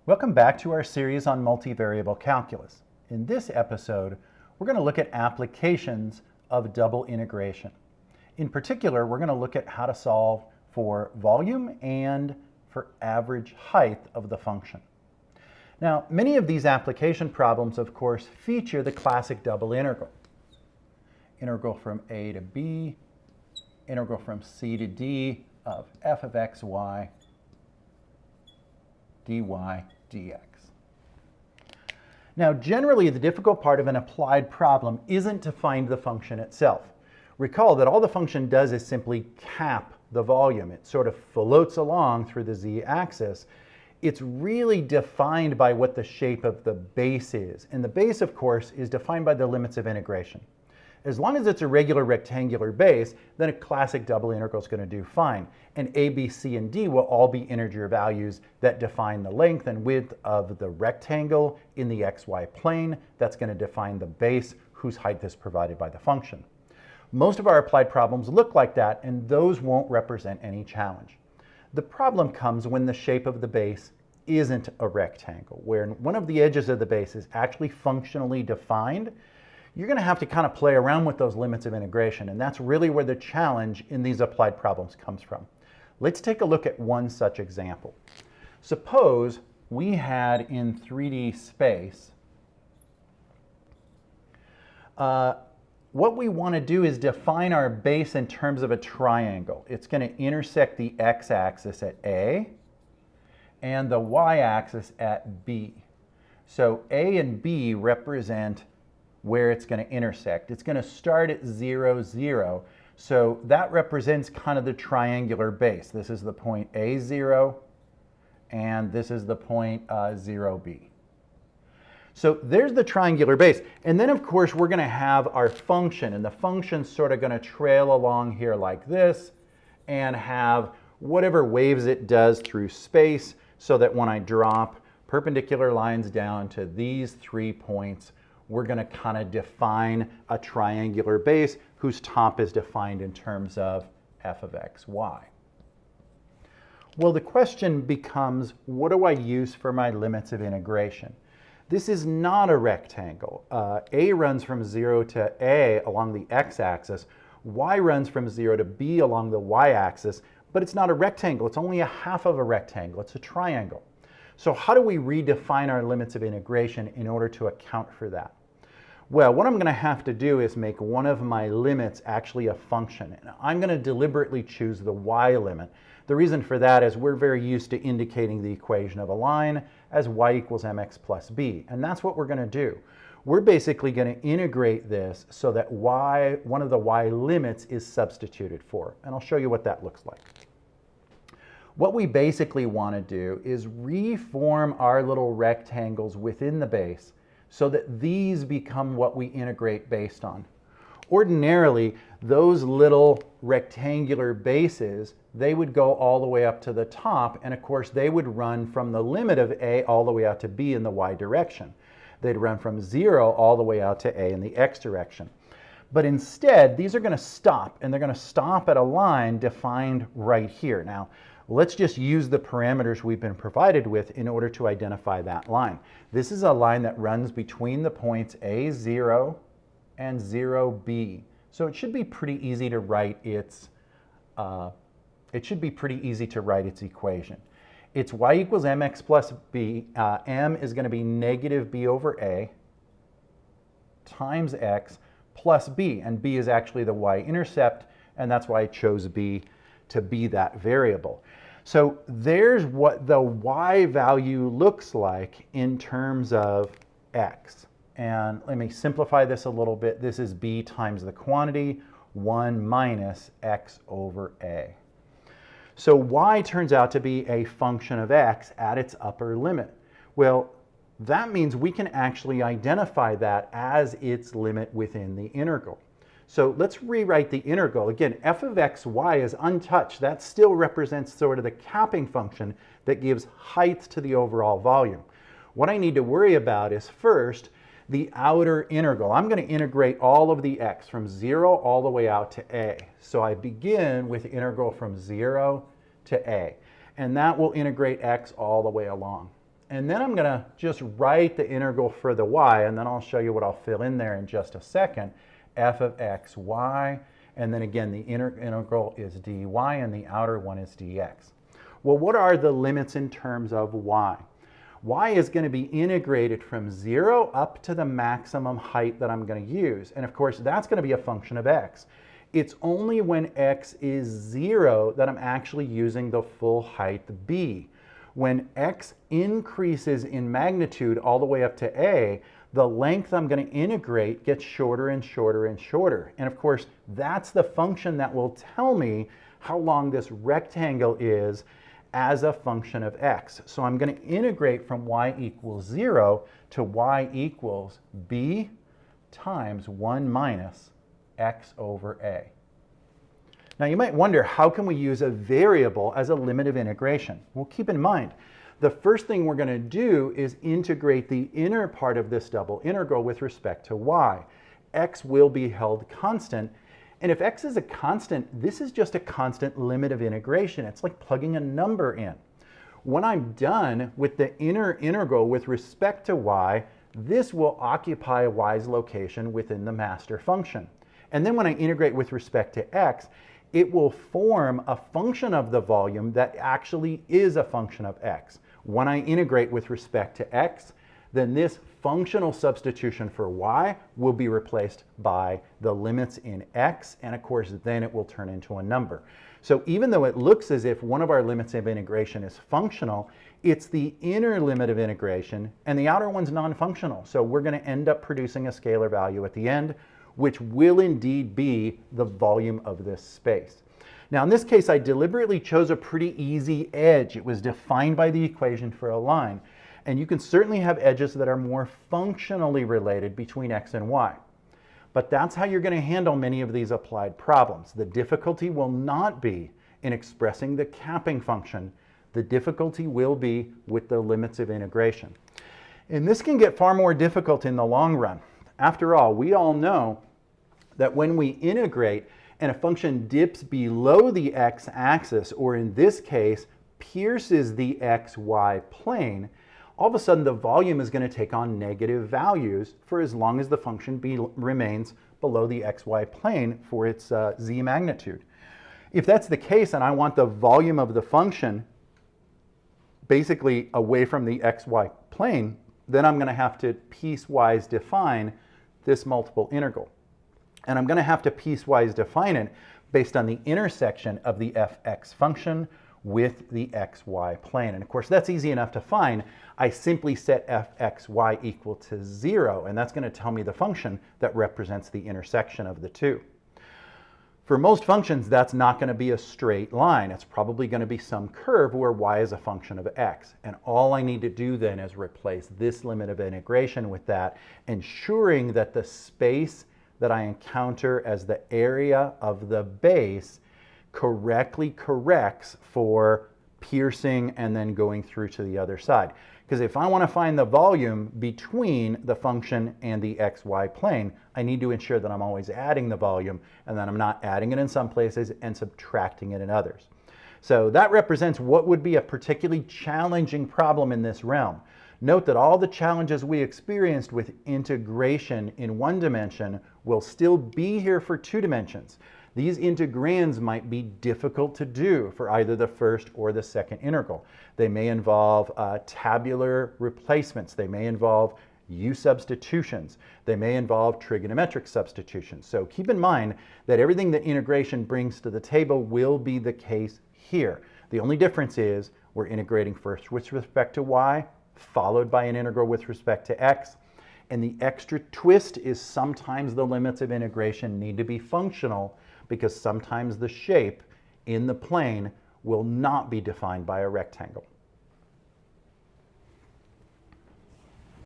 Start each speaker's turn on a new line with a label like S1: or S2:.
S1: Welcome back to our series on multivariable calculus. In this episode, we're going to look at applications of double integration. In particular, we're going to look at how to solve for volume and for average height of the function. Now, many of these application problems, of course, feature the classic double integral. Integral from a to b, integral from c to d of f of x, y, dy dx. Now, generally, the difficult part of an applied problem isn't to find the function itself. Recall that all the function does is simply cap the volume. It sort of floats along through the z-axis. It's really defined by what the shape of the base is. And the base, of course, is defined by the limits of integration. As long as it's a regular rectangular base, then a classic double integral is going to do fine. And a, b, c, and d will all be integer values that define the length and width of the rectangle in the xy plane. That's going to define the base whose height is provided by the function. Most of our applied problems look like that, and those won't represent any challenge. The problem comes when the shape of the base isn't a rectangle, where one of the edges of the base is actually functionally defined. You're going to have to kind of play around with those limits of integration, and that's really where the challenge in these applied problems comes from. Let's take a look at one such example. Suppose we had in 3D space, what we want to do is define our base in terms of a triangle. It's going to intersect the x-axis at A and the y-axis at B. So A and B represent where it's going to intersect. It's going to start at 0, 0. So that represents kind of the triangular base. This is the point A0, and this is the point 0B. So there's the triangular base. And then, of course, we're going to have our function, and the function's sort of going to trail along here like this and have whatever waves it does through space, so that when I drop perpendicular lines down to these 3 points, we're going to kind of define a triangular base whose top is defined in terms of f of x, y. Well, the question becomes, what do I use for my limits of integration? This is not a rectangle. A runs from 0 to A along the x-axis. Y runs from 0 to B along the y-axis, but it's not a rectangle. It's only a half of a rectangle. It's a triangle. So how do we redefine our limits of integration in order to account for that? Well, what I'm going to have to do is make one of my limits actually a function. And I'm going to deliberately choose the y limit. The reason for that is we're very used to indicating the equation of a line as y equals mx plus b. And that's what we're going to do. We're basically going to integrate this so that y, one of the y limits, is substituted for. And I'll show you what that looks like. What we basically want to do is reform our little rectangles within the base so that these become what we integrate based on. Ordinarily, those little rectangular bases, they would go all the way up to the top, and of course they would run from the limit of A all the way out to B in the y direction. They'd run from 0 all the way out to A in the x direction. But instead, these are going to stop, and they're going to stop at a line defined right here. Now, let's just use the parameters we've been provided with in order to identify that line. This is a line that runs between the points A0 and 0B. So it should be pretty easy to write its equation. It's y equals mx plus b. M is going to be negative b over a times x plus b. And b is actually the y-intercept, and that's why I chose b to be that variable. So there's what the y value looks like in terms of x. And let me simplify this a little bit. This is b times the quantity, 1 minus x over a. So y turns out to be a function of x at its upper limit. Well, that means we can actually identify that as its limit within the integral. So let's rewrite the integral. Again, f of x, y is untouched. That still represents sort of the capping function that gives height to the overall volume. What I need to worry about is first the outer integral. I'm going to integrate all of the x from 0 all the way out to a. So I begin with integral from 0 to a. And that will integrate x all the way along. And then I'm going to just write the integral for the y, and then I'll show you what I'll fill in there in just a second. F of x, y, and then again the inner integral is dy, and the outer one is dx. Well, what are the limits in terms of y? Y is going to be integrated from 0 up to the maximum height that I'm going to use. And of course, that's going to be a function of x. It's only when x is 0 that I'm actually using the full height b. When x increases in magnitude all the way up to a, the length I'm going to integrate gets shorter and shorter and shorter. And of course, that's the function that will tell me how long this rectangle is as a function of x. So I'm going to integrate from y equals 0 to y equals b times 1 minus x over a. Now you might wonder, how can we use a variable as a limit of integration? Well, keep in mind, the first thing we're going to do is integrate the inner part of this double integral with respect to y. X will be held constant. And if x is a constant, this is just a constant limit of integration. It's like plugging a number in. When I'm done with the inner integral with respect to y, this will occupy y's location within the master function. And then when I integrate with respect to x, it will form a function of the volume that actually is a function of x. When I integrate with respect to x, then this functional substitution for y will be replaced by the limits in x, and of course then it will turn into a number. So even though it looks as if one of our limits of integration is functional, it's the inner limit of integration and the outer one's non-functional. So we're going to end up producing a scalar value at the end, which will indeed be the volume of this space. Now in this case, I deliberately chose a pretty easy edge. It was defined by the equation for a line. And you can certainly have edges that are more functionally related between x and y. But that's how you're going to handle many of these applied problems. The difficulty will not be in expressing the capping function. The difficulty will be with the limits of integration. And this can get far more difficult in the long run. After all, we all know that when we integrate and a function dips below the x-axis, or in this case, pierces the xy plane, all of a sudden the volume is going to take on negative values for as long as the function remains below the xy plane for its z magnitude. If that's the case and I want the volume of the function basically away from the xy plane, then I'm going to have to piecewise define this multiple integral. And I'm going to have to piecewise define it based on the intersection of the fx function with the xy plane. And of course, that's easy enough to find. I simply set fxy equal to 0, and that's going to tell me the function that represents the intersection of the two. For most functions, that's not going to be a straight line. It's probably going to be some curve where y is a function of x. And all I need to do then is replace this limit of integration with that, ensuring that the space that I encounter as the area of the base correctly corrects for piercing and then going through to the other side. Because if I want to find the volume between the function and the xy plane, I need to ensure that I'm always adding the volume and that I'm not adding it in some places and subtracting it in others. So that represents what would be a particularly challenging problem in this realm. Note that all the challenges we experienced with integration in one dimension will still be here for two dimensions. These integrands might be difficult to do for either the first or the second integral. They may involve tabular replacements. They may involve U substitutions. They may involve trigonometric substitutions. So keep in mind that everything that integration brings to the table will be the case here. The only difference is we're integrating first with respect to y, followed by an integral with respect to x. And the extra twist is sometimes the limits of integration need to be functional, because sometimes the shape in the plane will not be defined by a rectangle.